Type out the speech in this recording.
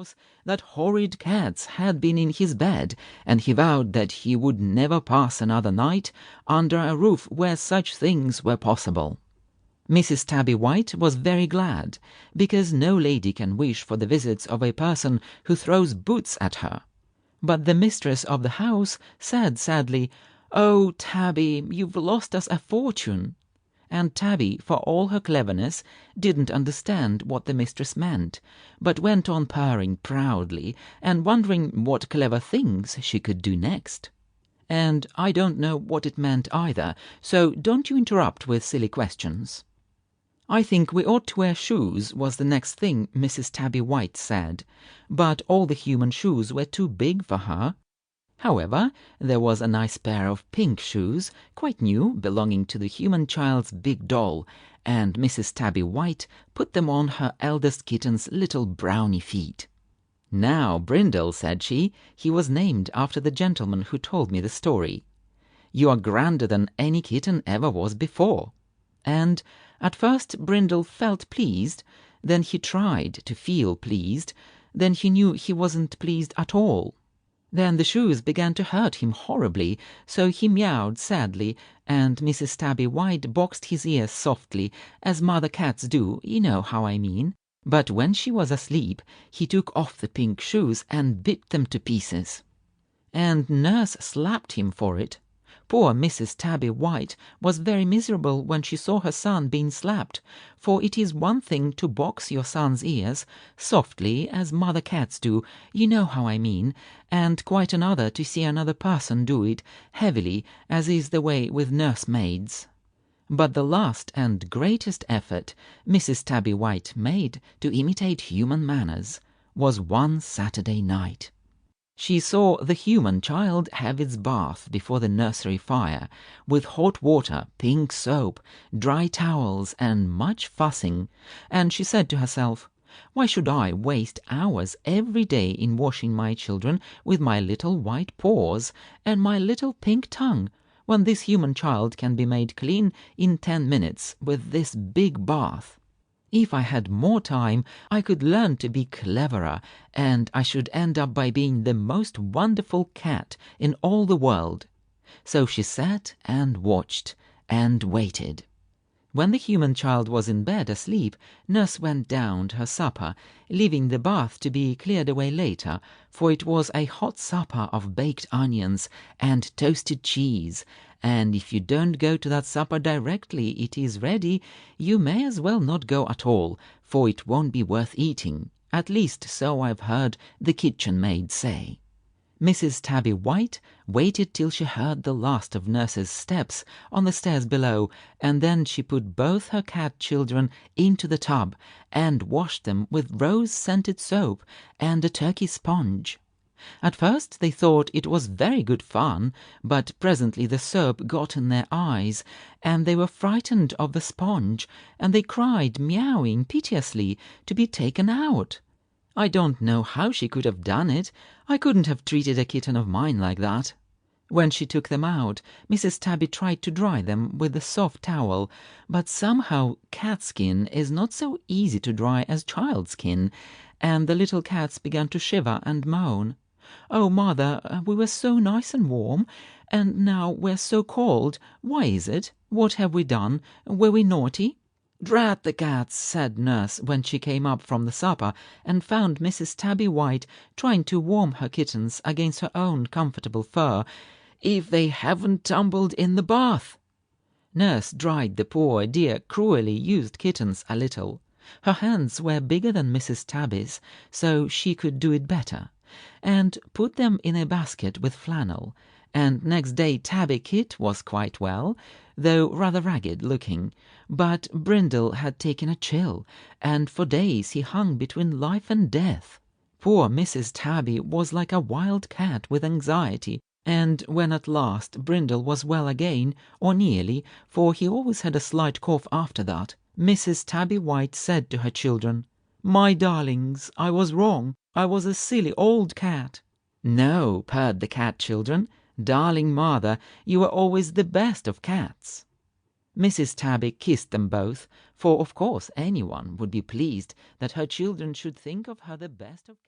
house that horrid cats had been in his bed, and he vowed that he would never pass another night under a roof where such things were possible. Mrs. Tabby White was very glad, because no lady can wish for the visits of a person who throws boots at her. But the mistress of the house said sadly, "Oh, Tabby, you've lost us a fortune." And Tabby, for all her cleverness, didn't understand what the mistress meant, but went on purring proudly and wondering what clever things she could do next. And I don't know what it meant either, so don't you interrupt with silly questions. "I think we ought to wear shoes," was the next thing Mrs. Tabby White said, but all the human shoes were too big for her. However, there was a nice pair of pink shoes, quite new, belonging to the human child's big doll, and Mrs. Tabby White put them on her eldest kitten's little brownie feet. "Now, Brindle," said she, "he was named after the gentleman who told me the story. You are grander than any kitten ever was before." And at first Brindle felt pleased, then he tried to feel pleased, then he knew he wasn't pleased at all. Then the shoes began to hurt him horribly, so he meowed sadly, and Mrs. Tabby White boxed his ears softly, as mother cats do, you know how I mean. But when she was asleep, he took off the pink shoes and bit them to pieces. And nurse slapped him for it. Poor Mrs. Tabby White was very miserable when she saw her son being slapped, for it is one thing to box your son's ears, softly, as mother cats do, you know how I mean, and quite another to see another person do it, heavily, as is the way with nursemaids. But the last and greatest effort Mrs. Tabby White made to imitate human manners was one Saturday night. She saw the human child have its bath before the nursery fire, with hot water, pink soap, dry towels, and much fussing, and she said to herself, "Why should I waste hours every day in washing my children with my little white paws and my little pink tongue, when this human child can be made clean in 10 minutes with this big bath? If I had more time, I could learn to be cleverer, and I should end up by being the most wonderful cat in all the world." So she sat and watched and waited. When the human child was in bed asleep, nurse went down to her supper, leaving the bath to be cleared away later, for it was a hot supper of baked onions and toasted cheese, and if you don't go to that supper directly it is ready, you may as well not go at all, for it won't be worth eating. At least so I've heard the kitchen maid say. Mrs. Tabby White waited till she heard the last of nurse's steps on the stairs below, and then she put both her cat children into the tub and washed them with rose-scented soap and a turkey sponge. At first they thought it was very good fun, but presently the soap got in their eyes, and they were frightened of the sponge, and they cried, meowing piteously, to be taken out. I don't know how she could have done it. I couldn't have treated a kitten of mine like that. When she took them out, Mrs. Tabby tried to dry them with a soft towel, but somehow cat skin is not so easy to dry as child skin, and the little cats began to shiver and moan. "Oh, mother, we were so nice and warm, and now we're so cold. Why is it? What have we done? Were we naughty?" "Drat the cats," said nurse when she came up from the supper and found Mrs. Tabby White trying to warm her kittens against her own comfortable fur, "if they haven't tumbled in the bath." Nurse dried the poor, dear, cruelly used kittens a little. Her hands were bigger than Mrs. Tabby's, so she could do it better, and put them in a basket with flannel, and next day Tabby Kit was quite well, though rather ragged looking, but Brindle had taken a chill, and for days he hung between life and death. Poor Mrs. Tabby was like a wild cat with anxiety, and when at last Brindle was well again, or nearly, for he always had a slight cough after that, Mrs. Tabby White said to her children, "My darlings, I was wrong. I was a silly old cat." "No," purred the cat children, "darling mother, you were always the best of cats." Mrs. Tabby kissed them both, for of course anyone would be pleased that her children should think of her the best of cats.